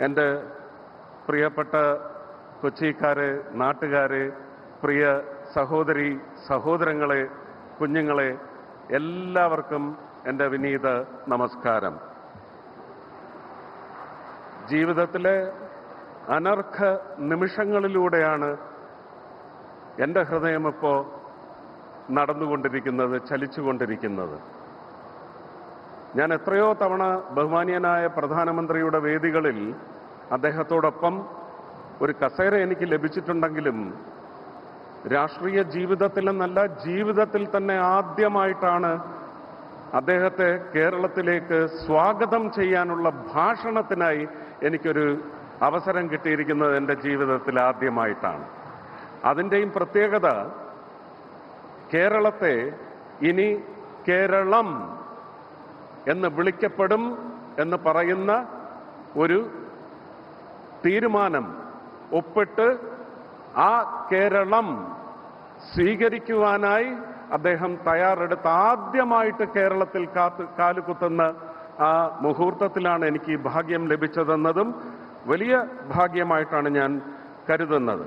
എൻ്റെ പ്രിയപ്പെട്ട കൊച്ചിക്കാരെ, നാട്ടുകാരെ, പ്രിയ സഹോദരി സഹോദരങ്ങളെ, കുഞ്ഞുങ്ങളെ, എല്ലാവർക്കും എൻ്റെ വിനീത നമസ്കാരം. ജീവിതത്തിലെ അനർഘ നിമിഷങ്ങളിലൂടെയാണ് എൻ്റെ ഹൃദയം ഇപ്പോൾ നടന്നുകൊണ്ടിരിക്കുന്നത്, ചലിച്ചുകൊണ്ടിരിക്കുന്നത്. ഞാൻ എത്രയോ തവണ ബഹുമാനീയനായ പ്രധാനമന്ത്രിയുടെ വേദികളിൽ അദ്ദേഹത്തോടൊപ്പം ഒരു കസേര എനിക്ക് ലഭിച്ചിട്ടുണ്ടെങ്കിലും രാഷ്ട്രീയ ജീവിതത്തിലെന്നല്ല, ജീവിതത്തിൽ തന്നെ ആദ്യമായിട്ടാണ് അദ്ദേഹത്തെ കേരളത്തിലേക്ക് സ്വാഗതം ചെയ്യാനുള്ള ഭാഷണത്തിനായി എനിക്കൊരു അവസരം കിട്ടിയിരിക്കുന്നത് എൻ്റെ ജീവിതത്തിൽ ആദ്യമായിട്ടാണ്. അതിൻ്റെയും പ്രത്യേകത, കേരളത്തെ ഇനി കേരളം എന്ന് വിളിക്കപ്പെടും എന്ന് പറയുന്ന ഒരു തീരുമാനം ഒപ്പിട്ട് ആ കേരളം സ്വീകരിക്കുവാനായി അദ്ദേഹം തയ്യാറെടുത്ത് ആദ്യമായിട്ട് കേരളത്തിൽ കാലുകുത്തുന്ന ആ മുഹൂർത്തത്തിലാണ് എനിക്ക് ഈ ഭാഗ്യം ലഭിച്ചതെന്നതും വലിയ ഭാഗ്യമായിട്ടാണ് ഞാൻ കരുതുന്നത്.